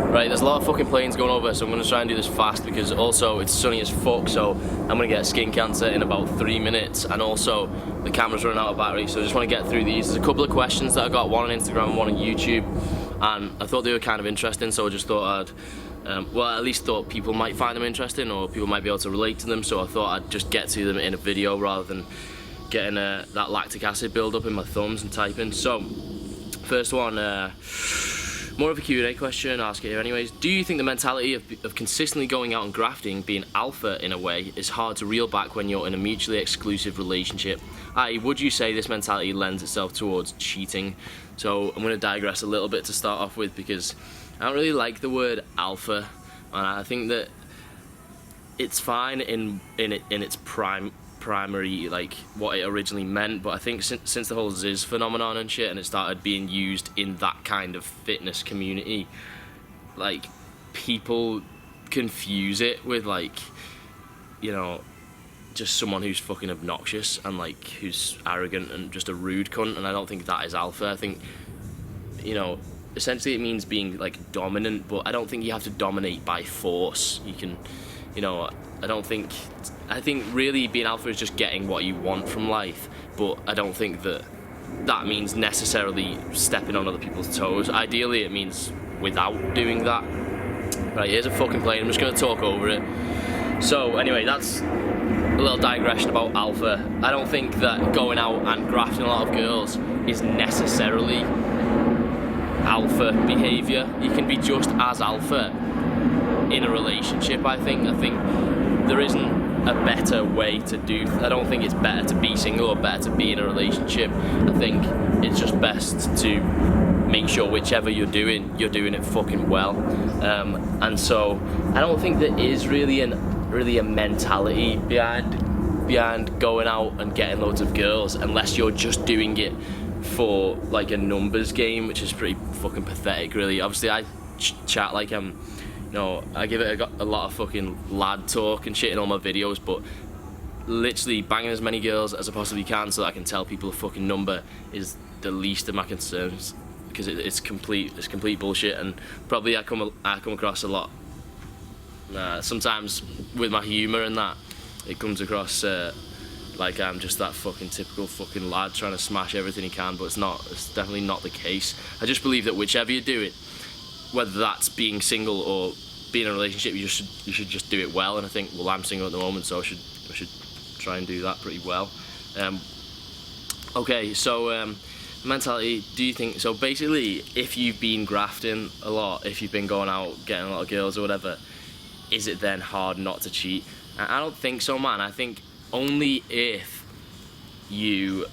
Right, there's a lot of fucking planes going over, so I'm going to try and do this fast because also it's sunny as fuck, so I'm going to get skin cancer in about 3 minutes, and also the camera's running out of battery, so I just want to get through these. There's a couple of questions that I got, one on Instagram and one on YouTube, and I thought they were kind of interesting, so I just thought at least thought people might find them interesting, or people might be able to relate to them, so I thought I'd just get to them in a video rather than getting that lactic acid build up in my thumbs and typing. So, first one, more of a Q&A question, I'll ask it here anyways. Do you think the mentality of consistently going out and grafting, being alpha in a way, is hard to reel back when you're in a mutually exclusive relationship? I.e., would you say this mentality lends itself towards cheating? So I'm going to digress a little bit to start off with, because I don't really like the word alpha, and I think that it's fine in its primary, like what it originally meant, but I think since the whole Ziz phenomenon and shit, and it started being used in that kind of fitness community, like people confuse it with, like, you know, just someone who's fucking obnoxious and like who's arrogant and just a rude cunt, and I don't think that is alpha. I think, you know, essentially it means being like dominant, but I don't think you have to dominate by force. You can, you know, I think really being alpha is just getting what you want from life, but I don't think that means necessarily stepping on other people's toes. Ideally it means without doing that. Right, here's a fucking plane, I'm just going to talk over it. So anyway, that's a little digression about alpha. I don't think that going out and grafting a lot of girls is necessarily alpha behaviour. You can be just as alpha in a relationship, I think. There isn't a better way to do. I don't think it's better to be single or better to be in a relationship. I think it's just best to make sure whichever you're doing it fucking well. And so I don't think there is really a mentality behind going out and getting loads of girls, unless you're just doing it for like a numbers game, which is pretty fucking pathetic, really. Obviously, I chat like you know, I give it a lot of fucking lad talk and shit in all my videos, but literally banging as many girls as I possibly can so that I can tell people a fucking number is the least of my concerns, because it's complete bullshit, and probably I come across a lot. Sometimes with my humour and that, it comes across like I'm just that fucking typical fucking lad trying to smash everything he can, but it's not. It's definitely not the case. I just believe that whichever you do it, whether that's being single or being in a relationship, you should just do it well. And I think, well, I'm single at the moment, so I should try and do that pretty well. Okay, so mentality. Do you think so? Basically, if you've been grafting a lot, if you've been going out getting a lot of girls or whatever, is it then hard not to cheat? I don't think so, man. I think only if you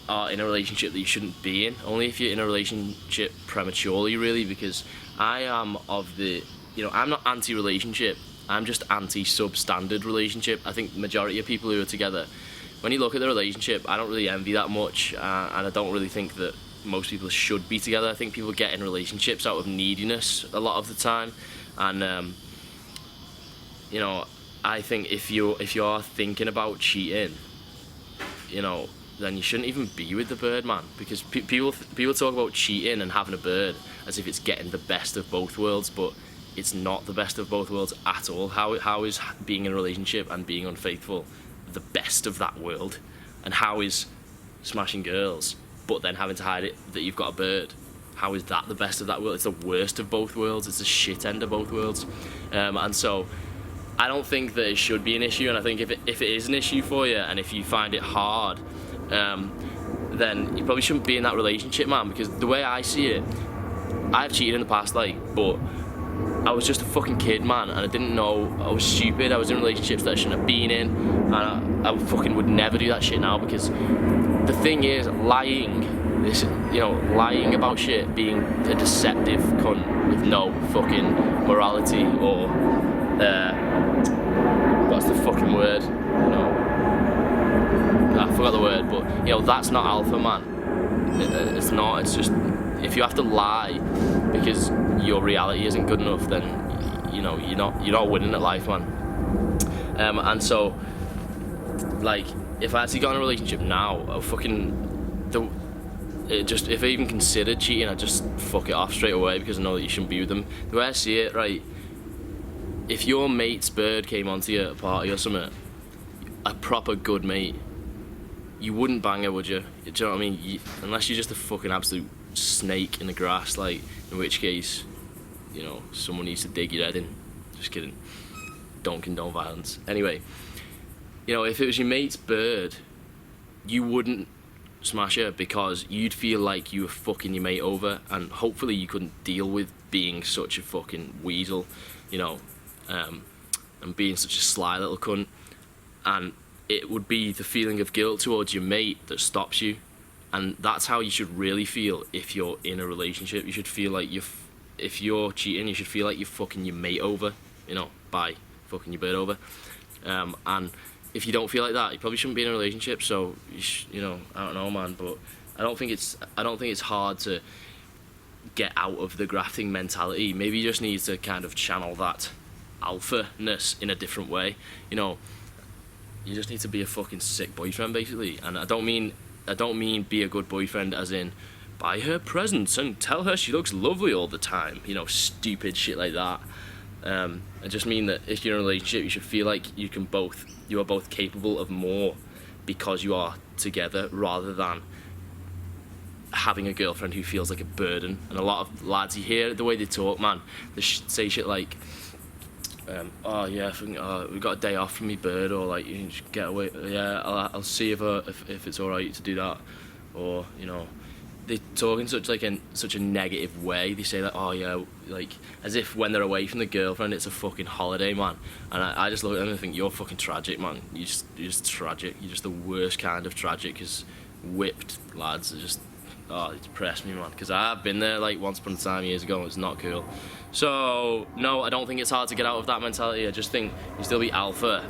are in a relationship that you shouldn't be in, only if you're in a relationship prematurely, really, because I am of the, you know, I'm not anti-relationship, I'm just anti-substandard relationship. I think the majority of people who are together, when you look at the relationship, I don't really envy that much, and I don't really think that most people should be together. I think people get in relationships out of neediness a lot of the time, and you know, I think if you're thinking about cheating, you know, then you shouldn't even be with the bird, man, because people talk about cheating and having a bird as if it's getting the best of both worlds, but it's not the best of both worlds at all. How is being in a relationship and being unfaithful the best of that world? And how is smashing girls but then having to hide it that you've got a bird, how is that the best of that world? It's the worst of both worlds. It's the shit end of both worlds. And so I don't think that it should be an issue, and I think if it is an issue for you and if you find it hard, then you probably shouldn't be in that relationship, man, because the way I see it, I've cheated in the past, like, but I was just a fucking kid, man, and I didn't know. I was stupid. I was in relationships that I shouldn't have been in, and I fucking would never do that shit now, because the thing is, lying about shit, being a deceptive cunt with no fucking morality or what's the fucking word? You know, I forgot the word, but you know, that's not alpha, man. It's not. It's just, if you have to lie because your reality isn't good enough, then you know you're not winning at life, man. And so, like, if I actually got in a relationship now, if I even considered cheating, I'd just fuck it off straight away because I know that you shouldn't be with them. The way I see it, right, if your mate's bird came onto you at a party or something, a proper good mate, you wouldn't bang her, would you? Do you know what I mean? Unless you're just a fucking absolute snake in the grass, like, in which case, you know, someone needs to dig your head in. Just kidding. Don't condone violence. Anyway, you know, if it was your mate's bird, you wouldn't smash her because you'd feel like you were fucking your mate over, and hopefully you couldn't deal with being such a fucking weasel, you know, and being such a sly little cunt. And it would be the feeling of guilt towards your mate that stops you, and that's how you should really feel if you're in a relationship. You should feel like if you're cheating, you should feel like you're fucking your mate over, you know, by fucking your bird over. And if you don't feel like that, you probably shouldn't be in a relationship. So you know, I don't know, man, but I don't think it's hard to get out of the grafting mentality. Maybe you just need to kind of channel that alpha-ness in a different way. You know, you just need to be a fucking sick boyfriend, basically. And I don't mean be a good boyfriend as in buy her presents and tell her she looks lovely all the time, you know, stupid shit like that. I just mean that if you're in a relationship, you should feel like you are both capable of more because you are together, rather than having a girlfriend who feels like a burden. And a lot of lads, you hear the way they talk, man, they say shit like, oh yeah, we got a day off from me bird, or like, you can just get away, yeah, I'll see if it's alright to do that, or, you know, they talk in such a negative way. They say that, oh yeah, like as if when they're away from the girlfriend it's a fucking holiday, man. And I just look at them and think, you're fucking tragic, man. You're just tragic. You're just the worst kind of tragic, because whipped lads are just, oh, it depressed me, man, because I've been there like once upon a time years ago and it's not cool. So no, I don't think it's hard to get out of that mentality. I just think you still be alpha,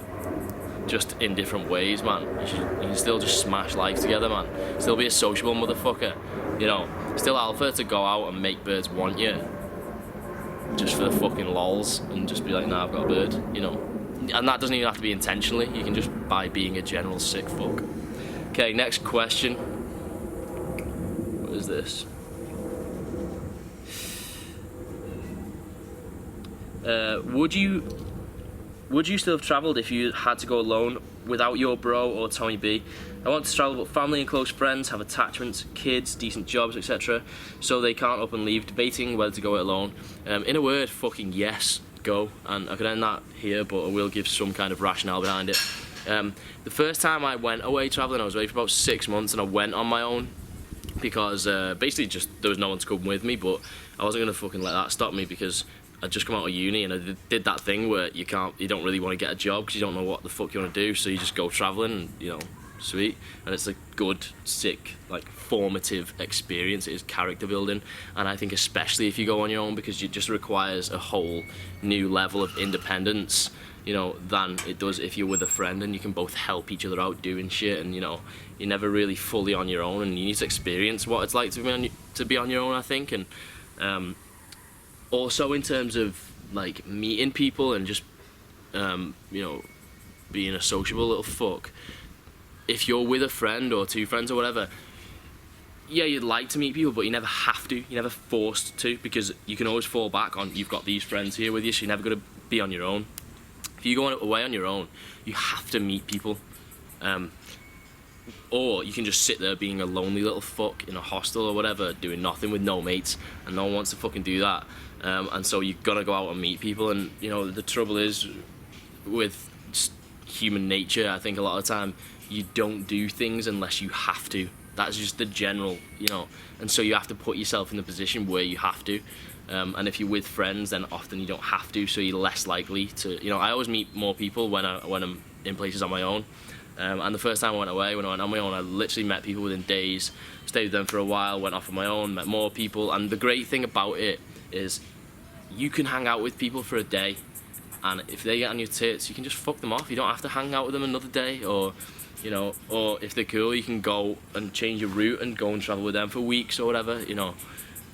just in different ways, man. You can still just smash life together, man. Still be a sociable motherfucker, you know. Still alpha to go out and make birds want you, just for the fucking lols, and just be like, nah, I've got a bird, you know. And that doesn't even have to be intentionally. You can just by being a general sick fuck. Okay, next question. What is this? Would you still have travelled if you had to go alone without your bro or Tommy B? I want to travel with family and close friends, have attachments, kids, decent jobs, etc. So they can't up and leave, debating whether to go it alone. In a word, fucking yes, go. And I could end that here, but I will give some kind of rationale behind it. The first time I went away travelling, I was away for about 6 months, and I went on my own because basically just there was no one to come with me, but I wasn't going to fucking let that stop me, because I'd just come out of uni and I did that thing where you don't really want to get a job because you don't know what the fuck you want to do, so you just go travelling and, you know, sweet. And it's a good, sick, like, formative experience. It is character building, and I think especially if you go on your own, because it just requires a whole new level of independence, you know, than it does if you're with a friend and you can both help each other out doing shit. And, you know, you're never really fully on your own, and you need to experience what it's like to be on your own, I think. And also in terms of like meeting people and just you know, being a sociable little fuck, if you're with a friend or two friends or whatever, yeah, you'd like to meet people, but you never have to. You're never forced to, because you can always fall back on, you've got these friends here with you, so you're never going to be on your own. If you go away on your own, you have to meet people. Or you can just sit there being a lonely little fuck in a hostel or whatever, doing nothing with no mates, and no one wants to fucking do that. And so you're gonna go out and meet people, and, you know, the trouble is with human nature, I think a lot of the time you don't do things unless you have to. That's just the general, you know, and so you have to put yourself in the position where you have to. And if you're with friends, then often you don't have to, so you're less likely to, you know. I always meet more people when I'm in places on my own. And the first time I went away, when I went on my own, I literally met people within days, stayed with them for a while, went off on my own, met more people. And the great thing about it is you can hang out with people for a day, and if they get on your tits, you can just fuck them off. You don't have to hang out with them another day, or, you know, or if they're cool, you can go and change your route and go and travel with them for weeks or whatever, you know.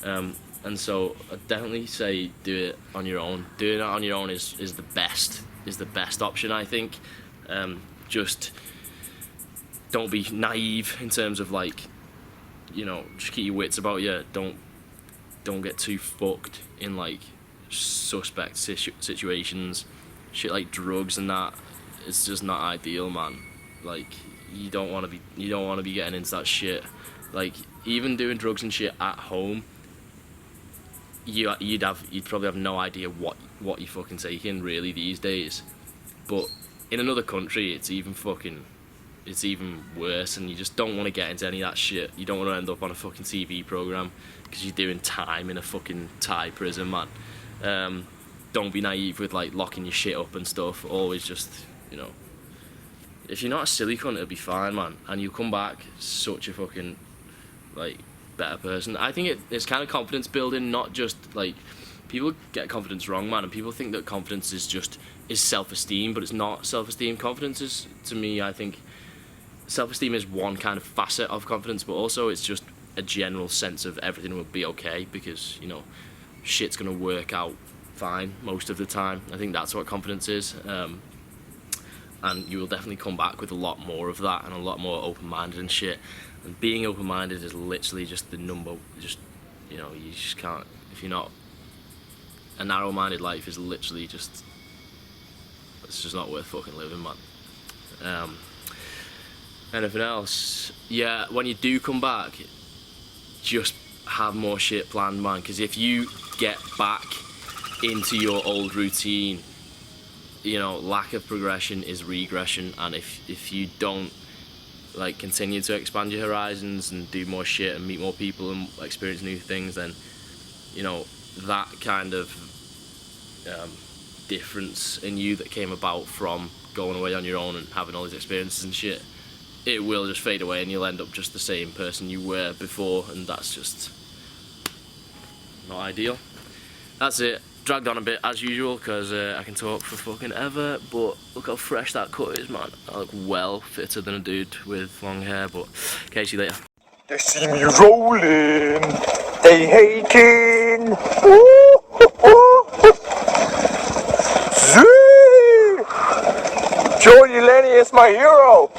And so I'd definitely say do it on your own. Doing it on your own is the best option, I think. Just don't be naive in terms of, like, you know, just keep your wits about you. Don't get too fucked in like suspect situations, shit like drugs and that. It's just not ideal, man. Like you don't want to be getting into that shit. Like even doing drugs and shit at home, you'd probably have no idea what you're fucking taking really these days. But in another country, it's even worse, and you just don't want to get into any of that shit. You don't want to end up on a fucking TV program because you're doing time in a fucking Thai prison, man. Don't be naive with like locking your shit up and stuff. Always just, you know, if you're not a silly cunt, it'll be fine, man, and you'll come back such a fucking like better person. I think it's kind of confidence building, not just like people get confidence wrong, man, and people think that confidence is self-esteem, but it's not self-esteem. Confidence is, to me, I think self-esteem is one kind of facet of confidence, but also it's just a general sense of everything will be okay because, you know, shit's gonna work out fine most of the time. I think that's what confidence is, and you will definitely come back with a lot more of that and a lot more open-minded and shit. And being open-minded is literally just the number, just, you know, you just can't, if you're not, a narrow-minded life is literally just, it's just not worth fucking living, man. Anything else? Yeah, when you do come back, just have more shit planned, man, because if you get back into your old routine, you know, lack of progression is regression, and if you don't like continue to expand your horizons and do more shit and meet more people and experience new things, then, you know, that kind of difference in you that came about from going away on your own and having all these experiences and shit, it will just fade away and you'll end up just the same person you were before, and that's just not ideal. That's it. Dragged on a bit as usual because I can talk for fucking ever, but look how fresh that cut is, man. I look well fitter than a dude with long hair, but okay, see you later. They see me rolling, they hating. Ooh, ooh, ooh. Joey Delaney is my hero.